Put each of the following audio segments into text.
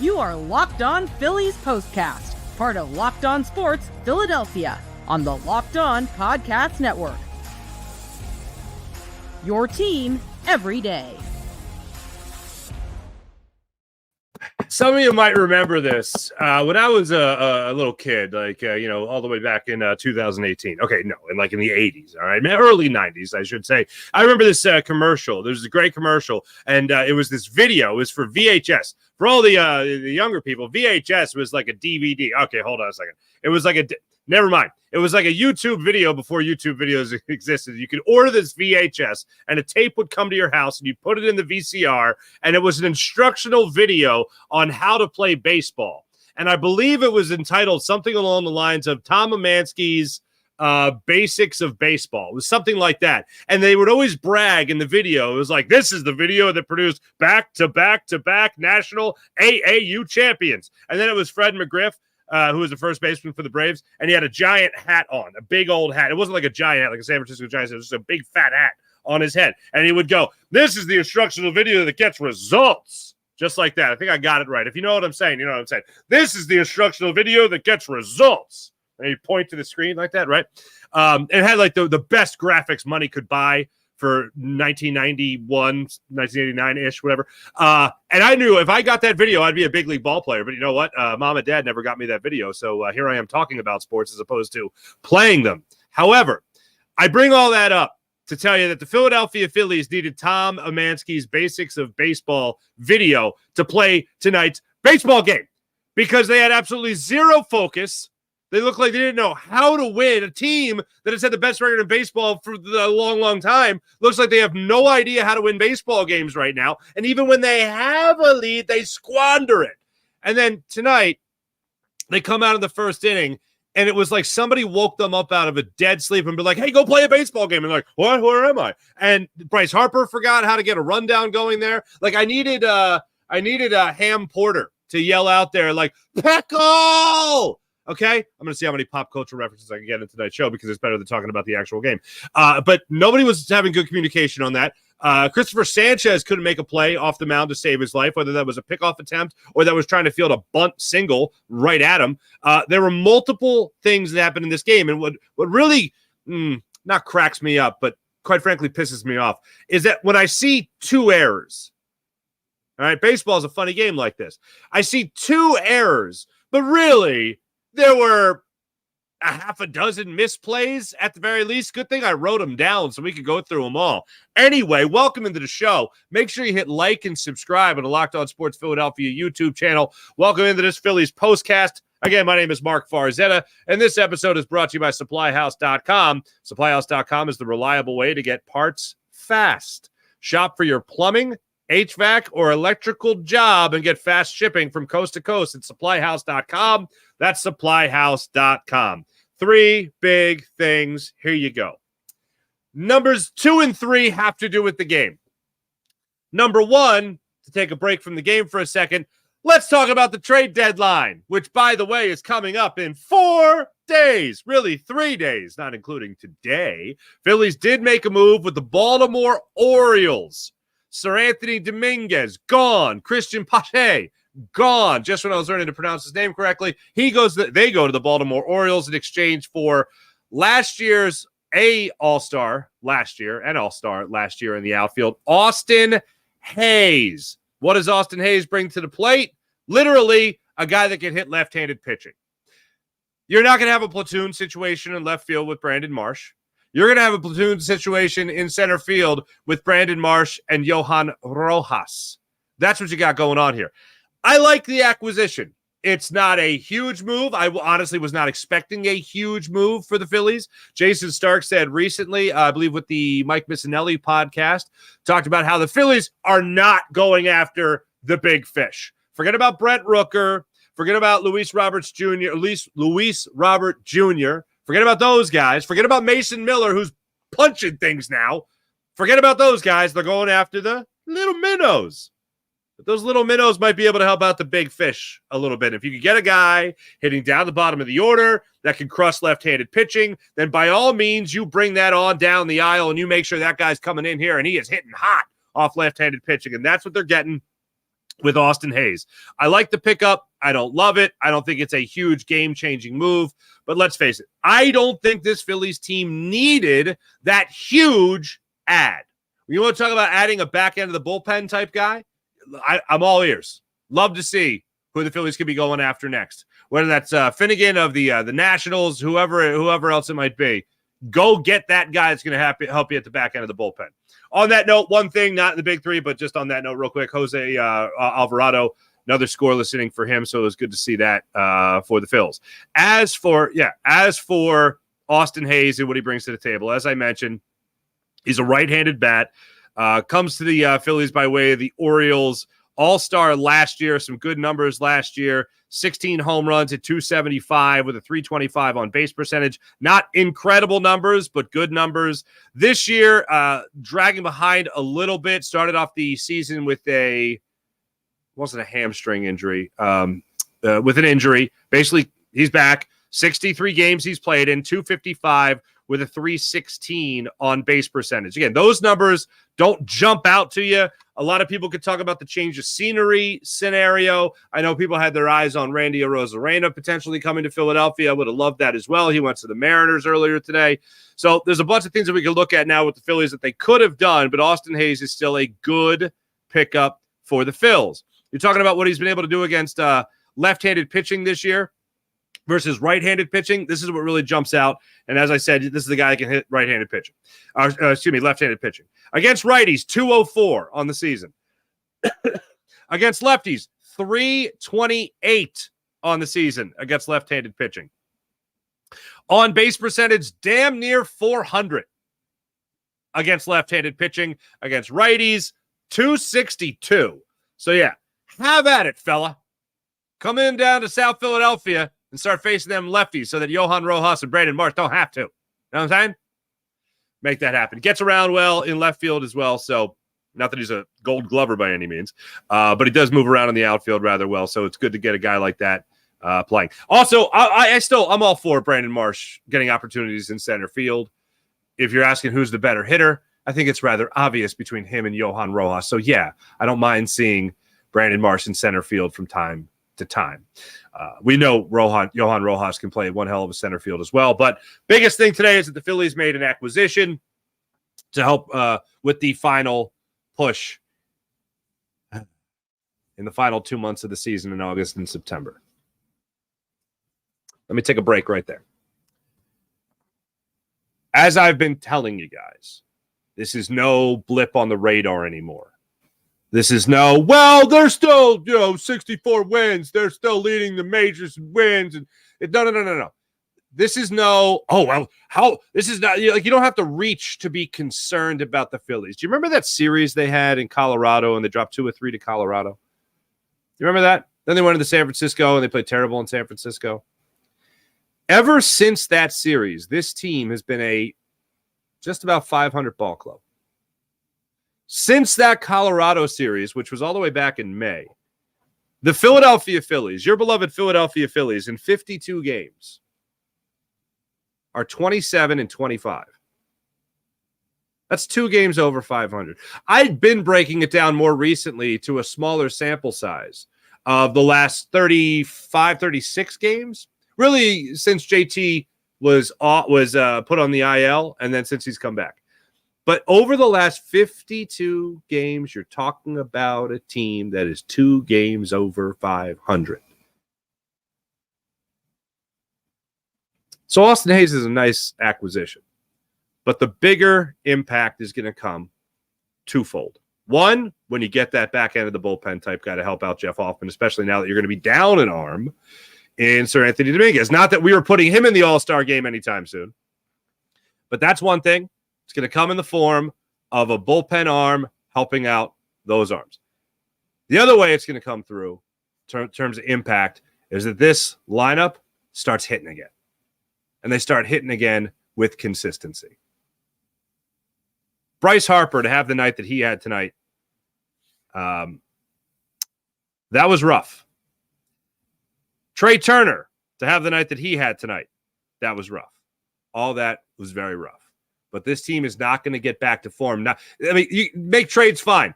You are Locked On Phillies Postcast, part of Locked On Sports Philadelphia, on the Locked On Podcast Network. Your team every day. Some of you might remember this when I was a little kid, like, all the way back in 2018. Okay, no, in the 80s, all right? Early 90s, I should say. I remember this commercial. There's a great commercial, and it was this video. It was for VHS. For all the younger people, VHS was like a DVD. Okay, hold on a second. It was like never mind. It was like a YouTube video before YouTube videos existed. You could order this VHS, and a tape would come to your house, and you put it in the VCR, and it was an instructional video on how to play baseball. And I believe it was entitled something along the lines of Tom Amansky's Basics of Baseball. It was something like that. And they would always brag in the video. It was like, this is the video that produced back-to-back national AAU champions. And then it was Fred McGriff, who was the first baseman for the Braves, and he had a giant hat on, a big old hat. It wasn't like a giant hat, like a San Francisco Giants. It was just a big fat hat on his head. And he would go, this is the instructional video that gets results. Just like that. I think I got it right. If you know what I'm saying, you know what I'm saying. This is the instructional video that gets results. And you point to the screen like that, right? It had like the best graphics money could buy for 1991, 1989-ish, whatever. And I knew if I got that video, I'd be a big league ball player. But you know what? Mom and Dad never got me that video. So here I am talking about sports as opposed to playing them. However, I bring all that up to tell you that the Philadelphia Phillies needed Tom Amansky's Basics of Baseball video to play tonight's baseball game because they had absolutely zero focus. They looked like they didn't know how to win. A team that has had the best record in baseball for a long, long time looks like they have no idea how to win baseball games right now. And even when they have a lead, they squander it. And then tonight, they come out in the first inning, and it was like somebody woke them up out of a dead sleep and be like, hey, go play a baseball game. And they're like, what? Where am I? And Bryce Harper forgot how to get a rundown going there. Like I needed a Ham Porter to yell out there like, Peckle! Okay, I'm going to see how many pop culture references I can get in tonight's show because it's better than talking about the actual game. But nobody was having good communication on that. Christopher Sanchez couldn't make a play off the mound to save his life, whether that was a pickoff attempt or that was trying to field a bunt single right at him. There were multiple things that happened in this game. And what really not cracks me up, but quite frankly pisses me off, is that when I see two errors, all right, baseball is a funny game like this. I see two errors, but really there were a half a dozen misplays at the very least. Good thing I wrote them down so we could go through them all. Anyway, welcome into the show. Make sure you hit like and subscribe on the Locked On Sports Philadelphia YouTube channel. Welcome into this Phillies postcast. Again, my name is Mark Farzetta, and this episode is brought to you by SupplyHouse.com. SupplyHouse.com is the reliable way to get parts fast. Shop for your plumbing, HVAC, or electrical job and get fast shipping from coast to coast at SupplyHouse.com. That's SupplyHouse.com. Three big things. Here you go. Numbers 2 and 3 have to do with the game. Number 1, to take a break from the game for a second, let's talk about the trade deadline, which, by the way, is coming up in 4 days. Really, 3 days, not including today. Phillies did make a move with the Baltimore Orioles. Sir Anthony Dominguez, gone. Christian Pache, gone. Just when I was learning to pronounce his name correctly, they go to the Baltimore Orioles in exchange for last year's All-Star last year and All-Star last year in the outfield, Austin Hayes. What does Austin Hayes bring to the plate? Literally a guy that can hit left-handed pitching. You're not going to have a platoon situation in left field with Brandon Marsh. You're going to have a platoon situation in center field with Brandon Marsh and Johan Rojas. That's what you got going on here. I like the acquisition. It's not a huge move. I honestly was not expecting a huge move for the Phillies. Jason Stark said recently, I believe with the Mike Missinelli podcast, talked about how the Phillies are not going after the big fish. Forget about Brent Rooker. Forget about Luis Robert Jr. Forget about those guys. Forget about Mason Miller, who's punching things now. Forget about those guys. They're going after the little minnows. But those little minnows might be able to help out the big fish a little bit. If you could get a guy hitting down the bottom of the order that can crush left-handed pitching, then by all means, you bring that on down the aisle and you make sure that guy's coming in here and he is hitting hot off left-handed pitching. And that's what they're getting with Austin Hayes. I like the pickup. I don't love it. I don't think it's a huge game-changing move. But let's face it, I don't think this Phillies team needed that huge add. You want to talk about adding a back end of the bullpen type guy? I'm all ears. Love to see who the Phillies could be going after next. Whether that's Finnegan of the Nationals, whoever else it might be. Go get that guy that's going to help you at the back end of the bullpen. On that note, one thing, not in the big three, but just on that note real quick, Jose Alvarado, another scoreless inning for him, so it was good to see that for the Phils. As for Austin Hayes and what he brings to the table, as I mentioned, he's a right-handed bat, comes to the Phillies by way of the Orioles. All-star last year, some good numbers last year, 16 home runs at 275 with a 325 on base percentage. Not incredible numbers, but good numbers. This year, dragging behind a little bit, started off the season with wasn't a hamstring injury, with an injury. Basically, he's back. 63 games he's played in, 255 with a 316 on base percentage. Again, those numbers don't jump out to you. A lot of people could talk about the change of scenery scenario. I know people had their eyes on Randy Arozarena potentially coming to Philadelphia. I would have loved that as well. He went to the Mariners earlier today. So there's a bunch of things that we can look at now with the Phillies that they could have done, but Austin Hayes is still a good pickup for the Phils. You're talking about what he's been able to do against left-handed pitching this year versus right-handed pitching. This is what really jumps out. And as I said, this is the guy that can hit right-handed pitching. Left-handed pitching. Against righties, 204 on the season. Against lefties, 328 on the season against left-handed pitching. On base percentage, damn near 400 against left-handed pitching. Against righties, 262. So yeah, have at it, fella. Come in down to South Philadelphia and start facing them lefties so that Johan Rojas and Brandon Marsh don't have to. You know what I'm saying? Make that happen. Gets around well in left field as well. So not that he's a gold glover by any means, but he does move around in the outfield rather well. So it's good to get a guy like that playing. Also, I'm all for Brandon Marsh getting opportunities in center field. If you're asking who's the better hitter, I think it's rather obvious between him and Johan Rojas. So yeah, I don't mind seeing Brandon Marsh in center field from time to time. We know Johan Rojas can play one hell of a center field as well. But biggest thing today is that the Phillies made an acquisition to help with the final push in the final 2 months of the season in August and September. Let me take a break right there. As I've been telling you guys, this is no blip on the radar anymore. This is they're still, 64 wins. They're still leading the majors in wins. And no. This is this is not, you don't have to reach to be concerned about the Phillies. Do you remember that series they had in Colorado and they dropped 2 or 3 to Colorado? You remember that? Then they went into San Francisco and they played terrible in San Francisco. Ever since that series, this team has been a just about 500 ball club. Since that Colorado series, which was all the way back in May, the Philadelphia Phillies, your beloved Philadelphia Phillies, in 52 games are 27-25. That's 2 games over 500. I've been breaking it down more recently to a smaller sample size of the last 35, 36 games. Really, since JT was put on the IL, and then since he's come back. But over the last 52 games, you're talking about a team that is 2 games over 500. So Austin Hayes is a nice acquisition. But the bigger impact is going to come twofold. One, when you get that back end of the bullpen type guy to help out Jeff Hoffman, especially now that you're going to be down an arm in Sir Anthony Dominguez. Not that we were putting him in the All-Star game anytime soon. But that's one thing. It's going to come in the form of a bullpen arm helping out those arms. The other way it's going to come through in terms of impact is that this lineup starts hitting again. And they start hitting again with consistency. Bryce Harper to have the night that he had tonight, that was rough. Trea Turner to have the night that he had tonight, that was rough. All that was very rough. But this team is not going to get back to form. Now, I mean, you make trades fine.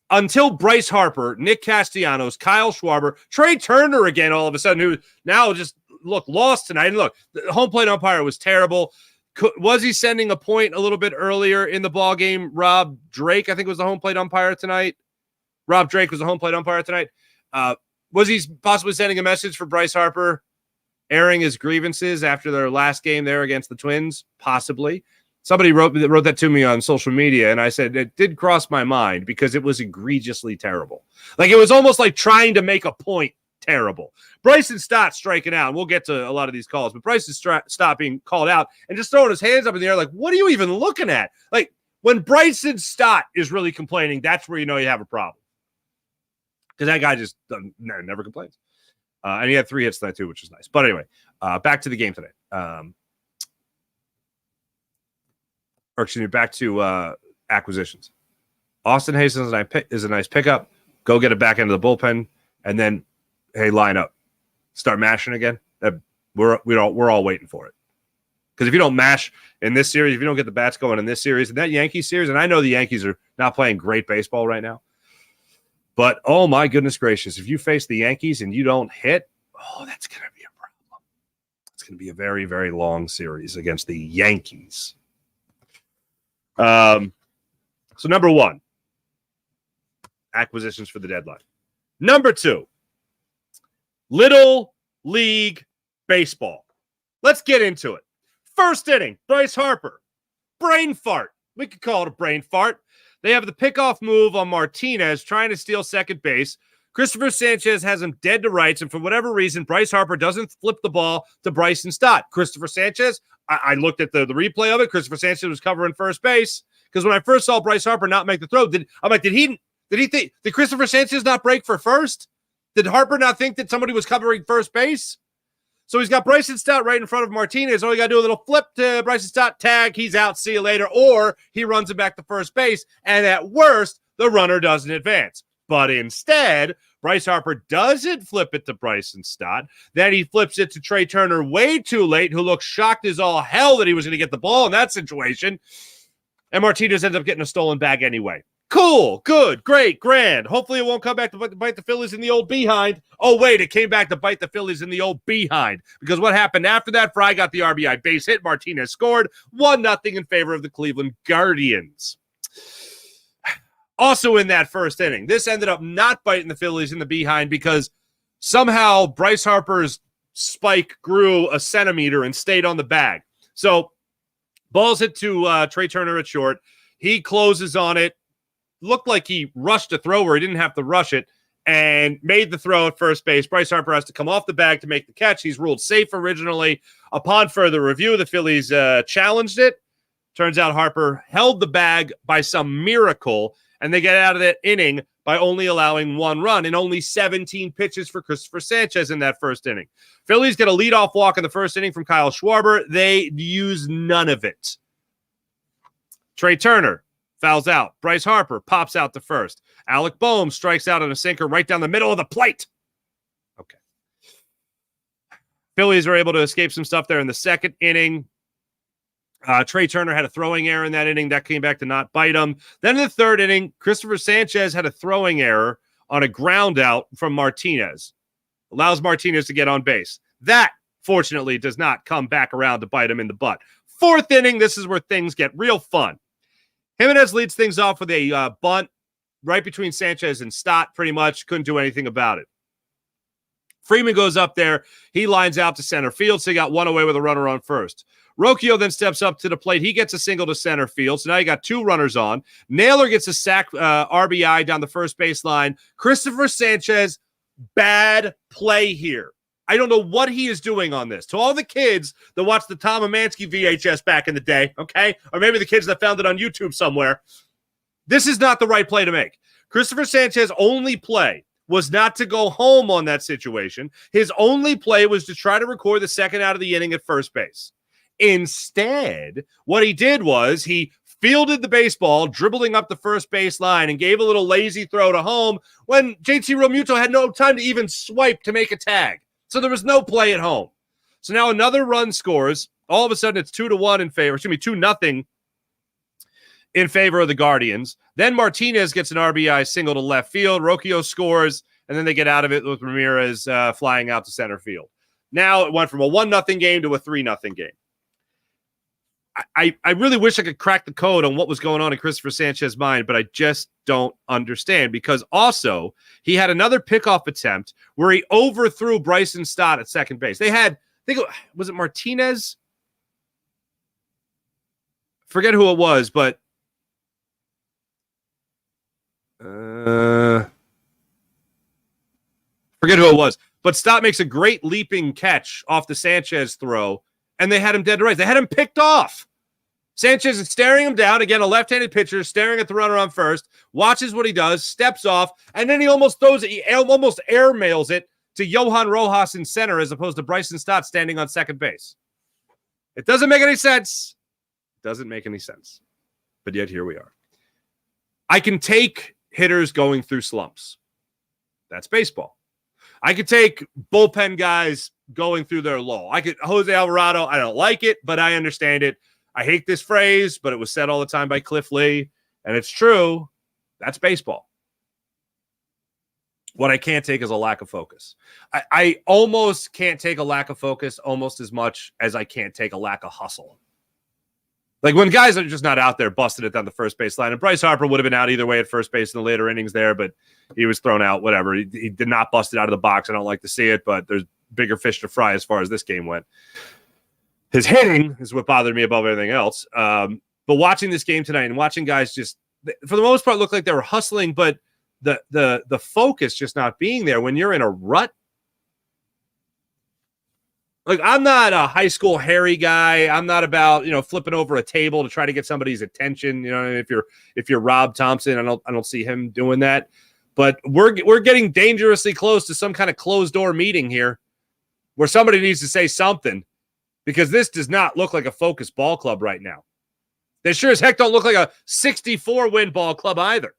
until Bryce Harper, Nick Castellanos, Kyle Schwarber, Trea Turner again, all of a sudden, who now just lost tonight. And look, the home plate umpire was terrible. Was he sending a point a little bit earlier in the ball game? Rob Drake, I think, was the home plate umpire tonight. Rob Drake was the home plate umpire tonight. Was he possibly sending a message for Bryce Harper, airing his grievances after their last game there against the Twins? Possibly. Somebody wrote that to me on social media, and I said it did cross my mind because it was egregiously terrible. Like, it was almost like trying to make a point terrible. Bryson Stott striking out. We'll get to a lot of these calls, but Bryson Stott being called out and just throwing his hands up in the air like, what are you even looking at? Like, when Bryson Stott is really complaining, that's where you know you have a problem. Because that guy just never complains. And he had 3 hits tonight too, which is nice. But anyway, back to the game today. Back to acquisitions. Austin Hayes is a nice pickup. Go get it back into the bullpen, and then, hey, line up, start mashing again. We're all waiting for it. Because if you don't mash in this series, if you don't get the bats going in this series, and that Yankees series, and I know the Yankees are not playing great baseball right now, but oh my goodness gracious, if you face the Yankees and you don't hit, that's going to be a problem. It's going to be a very, very long series against the Yankees. So number 1, acquisitions for the deadline. Number 2, Little League Baseball. Let's get into it. First inning, Bryce Harper. Brain fart. We could call it a brain fart. They have the pickoff move on Martinez trying to steal second base. Christopher Sanchez has him dead to rights, and for whatever reason, Bryce Harper doesn't flip the ball to Bryson Stott. Christopher Sanchez, I looked at the replay of it. Christopher Sanchez was covering first base because when I first saw Bryce Harper not make the throw, did Christopher Sanchez not break for first? Did Harper not think that somebody was covering first base? So he's got Bryson Stott right in front of Martinez. All you got to do a little flip to Bryson Stott, tag, he's out, see you later. Or he runs it back to first base, and at worst, the runner doesn't advance. But instead, Bryce Harper doesn't flip it to Bryson Stott. Then he flips it to Trea Turner way too late, who looks shocked as all hell that he was going to get the ball in that situation. And Martinez ends up getting a stolen bag anyway. Cool, good, great, grand. Hopefully it won't come back to bite the Phillies in the old behind. Oh, wait, it came back to bite the Phillies in the old behind. Because what happened after that, Fry got the RBI base hit. Martinez scored 1-0 in favor of the Cleveland Guardians. Also in that first inning, this ended up not biting the Phillies in the behind because somehow Bryce Harper's spike grew a centimeter and stayed on the bag. So ball's hit to Trea Turner at short. He closes on it. Looked like he rushed a throw where he didn't have to rush it and made the throw at first base. Bryce Harper has to come off the bag to make the catch. He's ruled safe originally. Upon further review, the Phillies challenged it. Turns out Harper held the bag by some miracle, and they get out of that inning by only allowing 1 run and only 17 pitches for Christopher Sanchez in that first inning. Phillies get a leadoff walk in the first inning from Kyle Schwarber. They use none of it. Trea Turner fouls out. Bryce Harper pops out to first. Alec Boehm strikes out on a sinker right down the middle of the plate. Okay. Phillies are able to escape some stuff there in the second inning. Trea Turner had a throwing error in that inning. That came back to not bite him. Then in the third inning, Christopher Sanchez had a throwing error on a ground out from Martinez. Allows Martinez to get on base. That, fortunately, does not come back around to bite him in the butt. Fourth inning, this is where things get real fun. Jimenez leads things off with a bunt right between Sanchez and Stott, pretty much. Couldn't do anything about it. Freeman goes up there. He lines out to center field, so he got 1 away with a runner on first. Rocchio then steps up to the plate. He gets a single to center field, so now you got 2 runners on. Naylor gets a sack RBI down the first baseline. Christopher Sanchez, bad play here. I don't know what he is doing on this. To all the kids that watched the Tom Amansky VHS back in the day, okay? Or maybe the kids that found it on YouTube somewhere. This is not the right play to make. Christopher Sanchez's only play was not to go home on that situation. His only play was to try to record the second out of the inning at first base. Instead, what he did was he fielded the baseball, dribbling up the first base line, and gave a little lazy throw to home when JT Realmuto had no time to even swipe to make a tag. So there was no play at home. So now another run scores. All of a sudden, it's 2-1 in favor. 2-0 in favor of the Guardians. Then Martinez gets an RBI single to left field. Rocchio scores, and then they get out of it with Ramirez flying out to center field. Now it went from a 1-0 game to a 3-0 game. I really wish I could crack the code on what was going on in Christopher Sanchez's mind, but I just don't understand, because also he had another pickoff attempt where he overthrew Bryson Stott at second base. They had, was it Martinez? Forget who it was, but forget who it was. But Stott makes a great leaping catch off the Sanchez throw, and they had him dead to rights. They had him picked off. Sanchez is staring him down. Again, a left-handed pitcher staring at the runner on first, watches what he does, steps off, and then he almost throws it. He almost airmails it to Johan Rojas in center as opposed to Bryson Stott standing on second base. It doesn't make any sense. Doesn't make any sense. But yet here we are. I can take hitters going through slumps. That's baseball. I could take bullpen guys going through their lull. Jose Alvarado, I don't like it, but I understand it. I hate this phrase, but it was said all the time by Cliff Lee, and it's true. That's baseball. What I can't take is a lack of focus. I almost can't take a lack of focus almost as much as I can't take a lack of hustle. Like when guys are just not out there busting it down the first base line. And Bryce Harper would have been out either way at first base in the later innings there, but he was thrown out, whatever. He did not bust it out of the box. I don't like to see it, but there's bigger fish to fry as far as this game went. His hitting is what bothered me above everything else. But watching this game tonight and watching guys just, for the most part, look like they were hustling, but the focus just not being there when you're in a rut. Like, I'm not a high school Harry guy. I'm not about, flipping over a table to try to get somebody's attention. If you're Rob Thompson, I don't see him doing that. But we're getting dangerously close to some kind of closed door meeting here where somebody needs to say something, because this does not look like a focused ball club right now. They sure as heck don't look like a 64-win ball club either.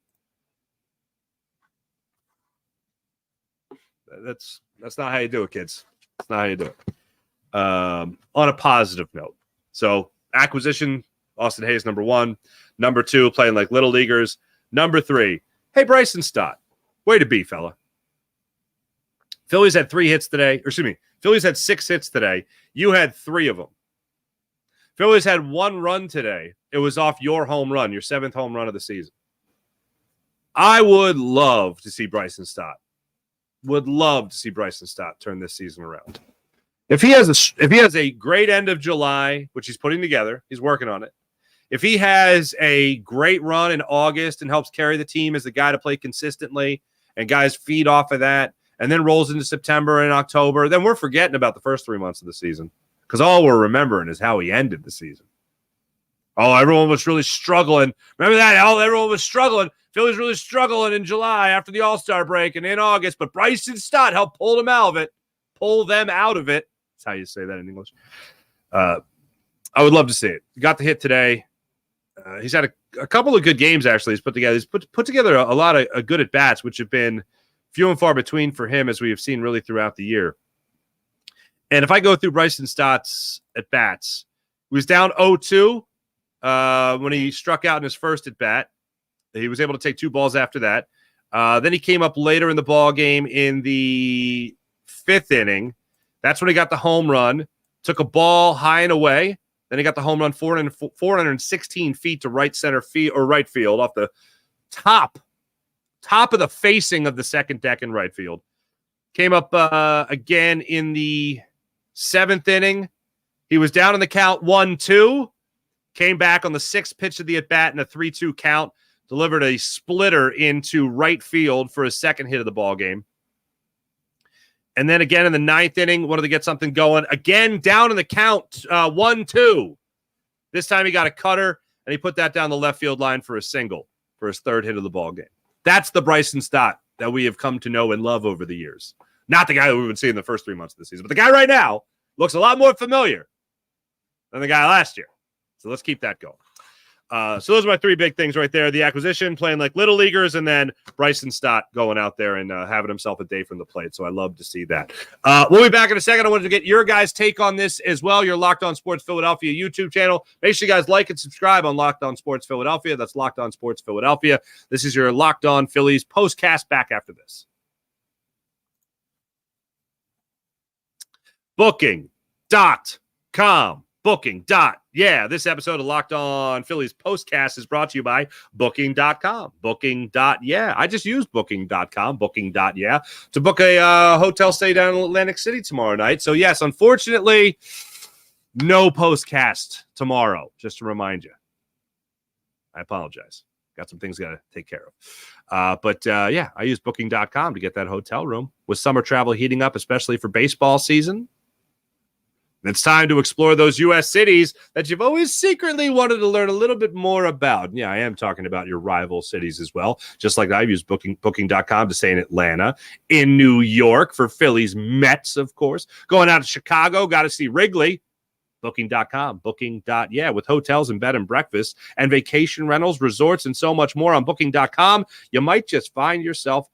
That's not how you do it, kids. That's not how you do it. On a positive note. So acquisition, Austin Hayes, number 1. Number 2, playing like little leaguers. Number 3, hey, Bryson Stott. Way to be, fella. Phillies had 3 hits today. Or excuse me, Phillies had 6 hits today. You had 3 of them. Phillies had 1 run today. It was off your home run, your 7th home run of the season. I would love to see Bryson Stott. Would love to see Bryson Stott turn this season around. If he has a great end of July, which he's putting together, he's working on it. If he has a great run in August and helps carry the team as the guy to play consistently, and guys feed off of that, and then rolls into September and October, then we're forgetting about the first 3 months of the season, because all we're remembering is how he ended the season. Oh, everyone was really struggling. Remember that? Oh, everyone was struggling. Phillies really struggling in July after the All-Star break and in August, but Bryson Stott helped pull them out of it. That's how you say that in English. I would love to see it. He got the hit today. He's had a couple of good games, actually. He's put together a lot of good at-bats, which have been few and far between for him, as we have seen really throughout the year. And if I go through Bryson Stott's at-bats, he was down 0-2 when he struck out in his first at-bat. He was able to take 2 balls after that. Then he came up later in the ball game in the 5th inning. That's when he got the home run, took a ball high and away. Then he got the home run 416 feet to right field off the top of the facing of the second deck in right field. Came up again in the 7th inning. He was down in the count 1-2. Came back on the 6th pitch of the at-bat in a 3-2 count. Delivered a splitter into right field for his second hit of the ball game. And then again in the 9th inning, wanted to get something going. Again, down in the count, 1-2. This time he got a cutter, and he put that down the left field line for a single for his 3rd hit of the ball game. That's the Bryson Stott that we have come to know and love over the years. Not the guy that we've been seeing the first 3 months of the season, but the guy right now looks a lot more familiar than the guy last year. So let's keep that going. So those are my three big things right there. The acquisition, playing like little leaguers, and then Bryson Stott going out there and having himself a day from the plate. So I love to see that. We'll be back in a second. I wanted to get your guys' take on this as well. Your Locked On Sports Philadelphia YouTube channel. Make sure you guys like and subscribe on Locked On Sports Philadelphia. That's Locked On Sports Philadelphia. This is your Locked On Phillies postcast. Back after this. Booking.com. Booking. This episode of Locked On Phillies postcast is brought to you by Booking.com. I just used Booking.com. To book a hotel stay down in Atlantic City tomorrow night. So, yes, unfortunately, no postcast tomorrow, just to remind you. I apologize. Got some things got to take care of. But I use Booking.com to get that hotel room. With summer travel heating up, especially for baseball season, it's time to explore those U.S. cities that you've always secretly wanted to learn a little bit more about. Yeah, I am talking about your rival cities as well. Just like I've used Booking.com to stay in Atlanta, in New York for Phillies Mets, of course. Going out to Chicago, got to see Wrigley. Booking.com, with hotels and bed and breakfast and vacation rentals, resorts, and so much more on Booking.com, you might just find yourself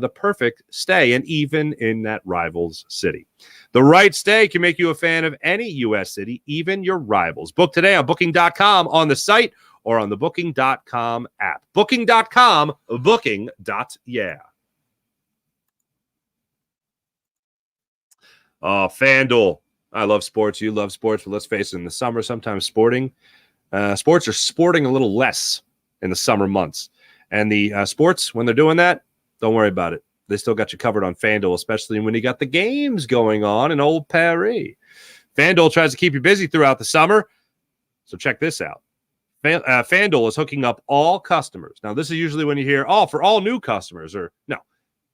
the perfect stay, and even in that rival's city. The right stay can make you a fan of any U.S. city, even your rivals. Book today on Booking.com on the site or on the Booking.com app. Booking.com, Oh, FanDuel. I love sports. You love sports, but let's face it, in the summer, sometimes sports are sporting a little less in the summer months. And the sports, when they're doing that, don't worry about it. They still got you covered on FanDuel, especially when you got the games going on in Old Paris. FanDuel tries to keep you busy throughout the summer. So check this out. FanDuel is hooking up all customers. Now, this is usually when you hear, for all new customers, or no,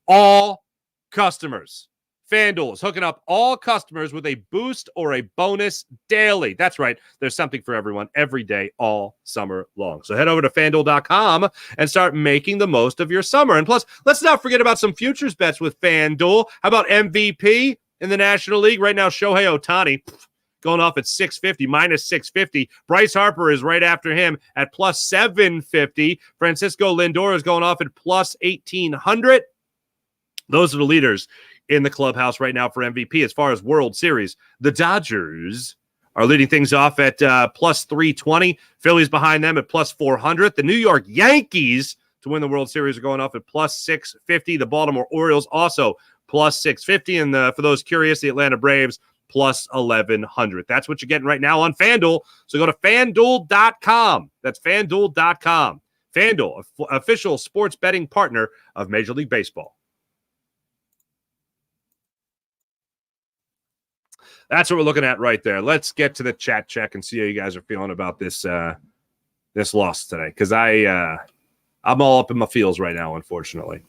all customers. FanDuel is hooking up all customers with a boost or a bonus daily. That's right. There's something for everyone every day, all summer long. So head over to FanDuel.com and start making the most of your summer. And plus, let's not forget about some futures bets with FanDuel. How about MVP in the National League? Right now, Shohei Ohtani going off at 650, minus 650. Bryce Harper is right after him at plus 750. Francisco Lindor is going off at plus 1,800. Those are the leaders in the clubhouse right now for MVP. As far as World Series, the Dodgers are leading things off at plus 320. Phillies behind them at plus 400. The New York Yankees to win the World Series are going off at plus 650. The Baltimore Orioles also plus 650. And for those curious, the Atlanta Braves plus 1,100. That's what you're getting right now on FanDuel. So go to FanDuel.com. That's FanDuel.com. FanDuel, official sports betting partner of Major League Baseball. That's what we're looking at right there. Let's get to the chat check and see how you guys are feeling about this loss today, because I'm all up in my feels right now, unfortunately.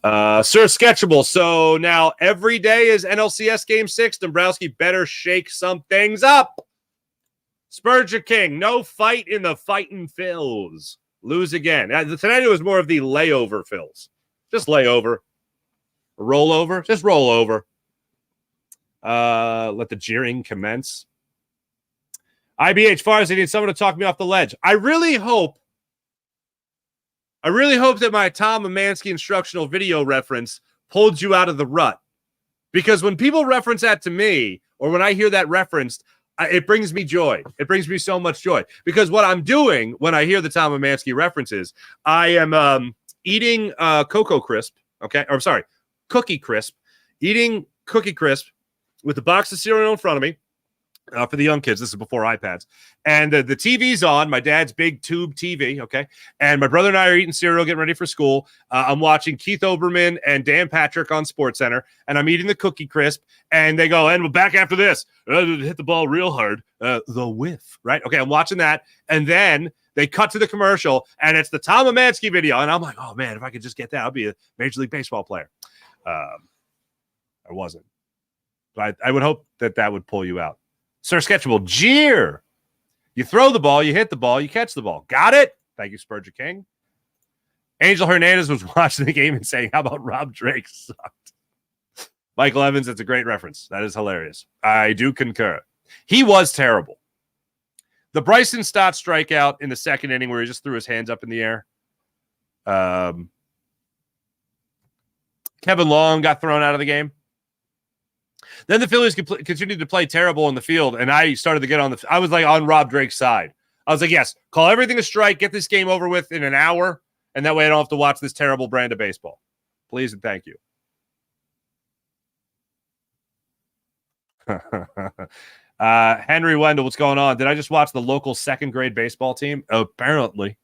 Sir Sketchable. So now every day is NLCS Game 6. Dombrowski better shake some things up. Spurgeon King, no fight in the fighting Phils. Lose again. Tonight it was more of the layover Phils. Just lay over. Roll over. Just roll over. Let the jeering commence. IBH Fars, I need someone to talk me off the ledge. I really hope that my Tom Amansky instructional video reference pulled you out of the rut. Because when people reference that to me, or when I hear that referenced, it brings me joy. It brings me so much joy. Because what I'm doing when I hear the Tom Amansky references, I am eating Cocoa Crisp, okay? Or sorry, Cookie Crisp. Eating Cookie Crisp with a box of cereal in front of me for the young kids. This is before iPads. And the TV's on, my dad's big tube TV, okay? And my brother and I are eating cereal, getting ready for school. I'm watching Keith Olbermann and Dan Patrick on SportsCenter, and I'm eating the Cookie Crisp, and they go, and we're back after this. Hit the ball real hard. The whiff, right? Okay, I'm watching that, and then they cut to the commercial, and it's the Tom Amansky video, and I'm like, oh, man, if I could just get that, I'll be a Major League Baseball player. I wasn't. But I would hope that would pull you out. Sir Sketchable, jeer. You throw the ball, you hit the ball, you catch the ball. Got it? Thank you, Spurgeon King. Angel Hernandez was watching the game and saying, how about Rob Drake sucked? Michael Evans, that's a great reference. That is hilarious. I do concur. He was terrible. The Bryson Stott strikeout in the second inning where he just threw his hands up in the air. Kevin Long got thrown out of the game. Then the Phillies continued to play terrible in the field, and I started to get on I was like on Rob Drake's side. I was like, yes, call everything a strike, get this game over with in an hour, and that way I don't have to watch this terrible brand of baseball. Please and thank you. Henry Wendell, what's going on? Did I just watch the local second grade baseball team? Apparently.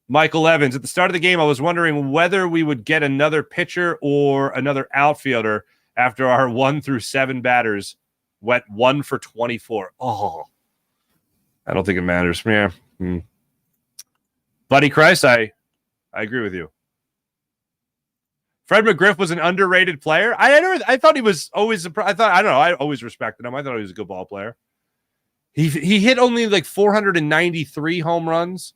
Michael Evans, at the start of the game, I was wondering whether we would get another pitcher or another outfielder after our 1 through 7 batters went 1 for 24. Oh, I don't think it matters. Yeah. Buddy Christ, I agree with you. Fred McGriff was an underrated player. I thought he was always I always respected him. I thought he was a good ball player. He hit only like 493 home runs,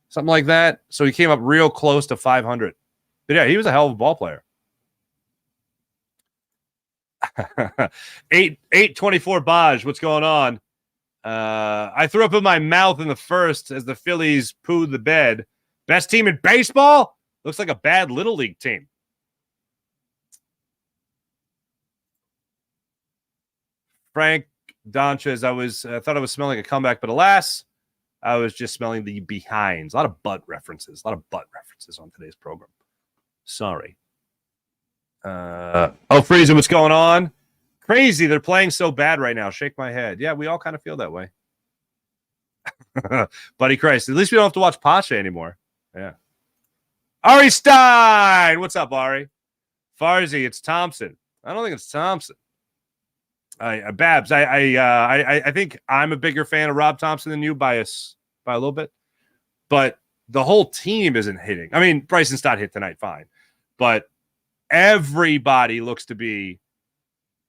something like that. So he came up real close to 500. But yeah, he was a hell of a ball player. 824 Baj, what's going on? I threw up in my mouth in the first as the Phillies pooed the bed. Best team in baseball? Looks like a bad little league team. Frank Donchez, I thought I was smelling a comeback, but alas, I was just smelling the behinds. A lot of butt references. On today's program. Sorry. Frieza, what's going on? Crazy. They're playing so bad right now. Shake my head. Yeah, we all kind of feel that way. Buddy Christ. At least we don't have to watch Pasha anymore. Yeah. Ari Stein. What's up, Ari? Farzi, it's Thompson. I don't think it's Thompson. Babs, I think I'm a bigger fan of Rob Thompson than you by a little bit, but the whole team isn't hitting. I mean, Bryson Stott hit tonight, fine, but everybody looks to be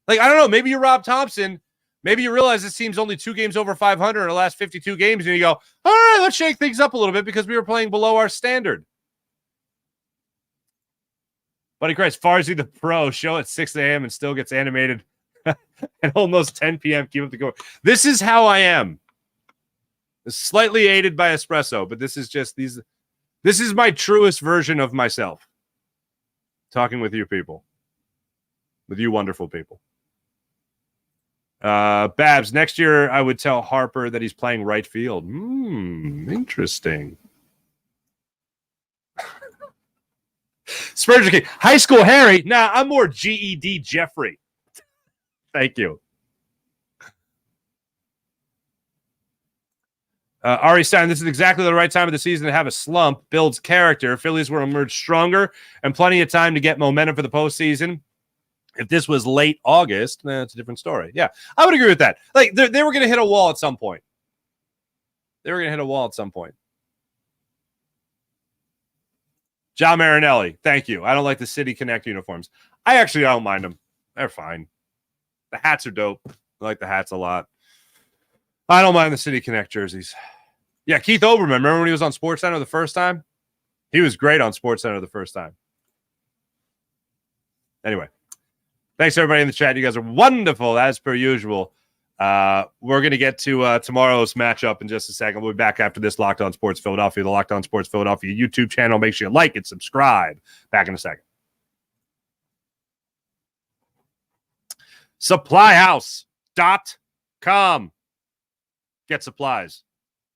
like, I don't know, maybe you're Rob Thompson. Maybe you realize this team's only 2 games over 500 in the last 52 games, and you go, all right, let's shake things up a little bit because we were playing below our standard. Buddy Christ, Farzi the pro, show at 6 a.m. and still gets animated at almost 10 p.m. Keep up the go. This is how I am. Slightly aided by espresso, but this is just this is my truest version of myself. Talking with you people. With you wonderful people. Babs, next year I would tell Harper that he's playing right field. Interesting. Spurgeon King. High school Harry. Nah, I'm more GED Jeffrey. Thank you. Ari Stein, this is exactly the right time of the season to have a slump. Builds character. Phillies will emerge stronger and plenty of time to get momentum for the postseason. If this was late August, it's a different story. Yeah, I would agree with that. Like, they were going to hit a wall at some point. John Marinelli, thank you. I don't like the City Connect uniforms. I don't mind them. They're fine. The hats are dope. I like the hats a lot. I don't mind the City Connect jerseys. Yeah, Keith Olbermann. Remember when he was on SportsCenter the first time? He was great on SportsCenter the first time. Anyway, thanks everybody in the chat. You guys are wonderful as per usual. We're going to get to tomorrow's matchup in just a second. We'll be back after this. Locked On Sports Philadelphia, the Locked On Sports Philadelphia YouTube channel. Make sure you like it, subscribe. Back in a second. Supplyhouse.com. Get supplies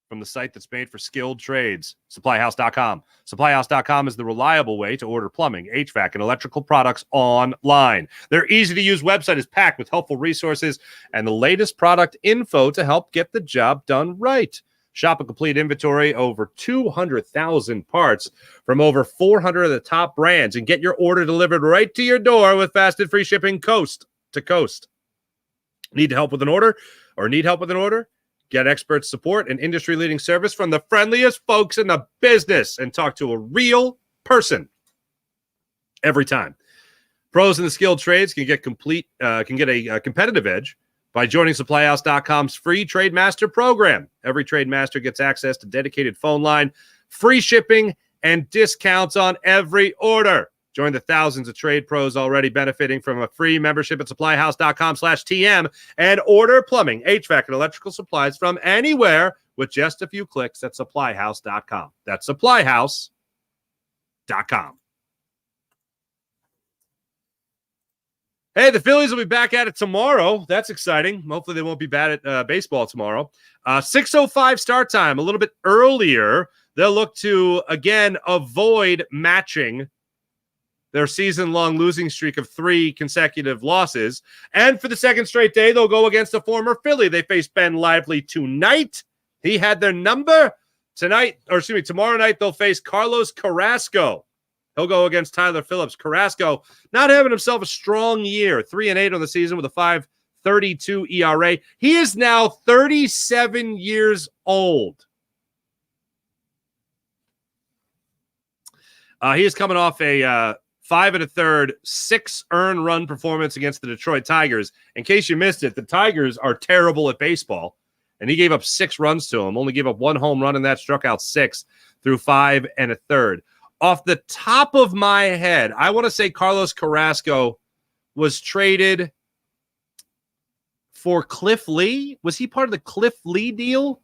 from the site that's made for skilled trades. Supplyhouse.com. Supplyhouse.com is the reliable way to order plumbing, HVAC, and electrical products online. Their easy-to-use website is packed with helpful resources and the latest product info to help get the job done right. Shop a complete inventory, over 200,000 parts from over 400 of the top brands, and get your order delivered right to your door with fast and free shipping coast to coast. Need help with an order? Get expert support and industry-leading service from the friendliest folks in the business and talk to a real person every time. Pros in the skilled trades can get a competitive edge by joining Supplyhouse.com's free Trade Master program. Every Trade Master gets access to dedicated phone line, free shipping, and discounts on every order. Join the thousands of trade pros already benefiting from a free membership at supplyhouse.com/TM and order plumbing, HVAC, and electrical supplies from anywhere with just a few clicks at supplyhouse.com. That's supplyhouse.com. Hey, the Phillies will be back at it tomorrow. That's exciting. Hopefully they won't be bad at baseball tomorrow. 6:05 start time, a little bit earlier. They'll look to, again, avoid matching their season-long losing streak of 3 consecutive losses. And for the second straight day, they'll go against a former Philly. They face Ben Lively tonight. He had their number. Tomorrow night, they'll face Carlos Carrasco. He'll go against Tyler Phillips. Carrasco not having himself a strong year. 3-8 on the season with a 5.32 ERA. He is now 37 years old. He is coming off a 5 1/3, 6 earned run performance against the Detroit Tigers. In case you missed it, the Tigers are terrible at baseball, and he gave up 6 runs to them. Only gave up 1 home run in that, struck out 6 through 5 1/3. Off the top of my head, I want to say Carlos Carrasco was traded for Cliff Lee. Was he part of the Cliff Lee deal?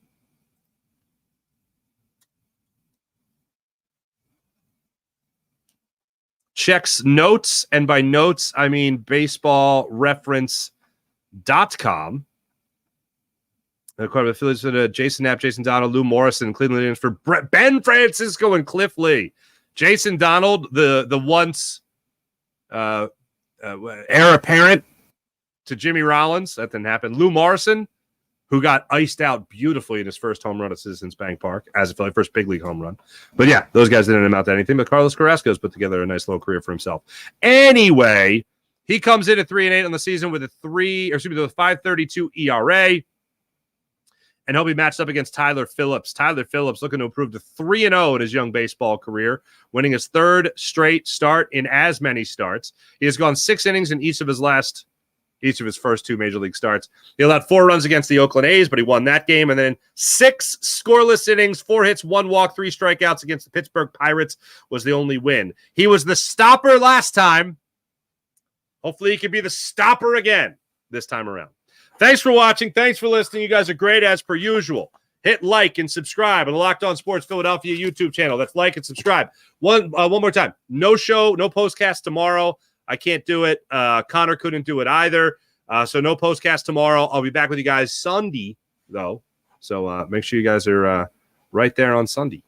Checks notes, and by notes, I mean baseballreference.com. According to the Phillies, Jason Knapp, Jason Donald, Lou Morrison, Cleveland Indians for Ben Francisco and Cliff Lee. Jason Donald, the once heir apparent to Jimmy Rollins. That didn't happen. Lou Morrison, who got iced out beautifully in his first home run at Citizens Bank Park as a Philly, first big league home run. But yeah, those guys didn't amount to anything. But Carlos Carrasco's put together a nice little career for himself. Anyway, he comes in at 3-8 on the season with a 5.32 ERA. And he'll be matched up against Tyler Phillips. Tyler Phillips looking to improve to 3-0 in his young baseball career, winning his 3rd straight start in as many starts. He has gone 6 innings in each of his first 2 major league starts. He allowed 4 runs against the Oakland A's, but he won that game. And then 6 scoreless innings, 4 hits, 1 walk, 3 strikeouts against the Pittsburgh Pirates was the only win. He was the stopper last time. Hopefully he can be the stopper again this time around. Thanks for watching. Thanks for listening. You guys are great as per usual. Hit like and subscribe on the Locked On Sports Philadelphia YouTube channel. That's like and subscribe. One more time. No show, no postcast tomorrow. I can't do it. Connor couldn't do it either. So no postcast tomorrow. I'll be back with you guys Sunday, though. So make sure you guys are right there on Sunday.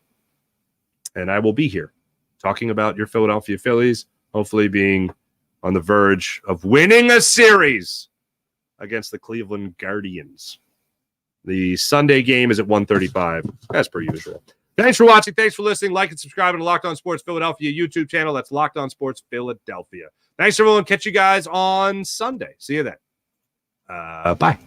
And I will be here talking about your Philadelphia Phillies, hopefully being on the verge of winning a series against the Cleveland Guardians. The Sunday game is at 1:35, as per usual. Thanks for watching. Thanks for listening. Like and subscribe to the Locked On Sports Philadelphia YouTube channel. That's Locked On Sports Philadelphia. Thanks, everyone. Catch you guys on Sunday. See you then. Bye.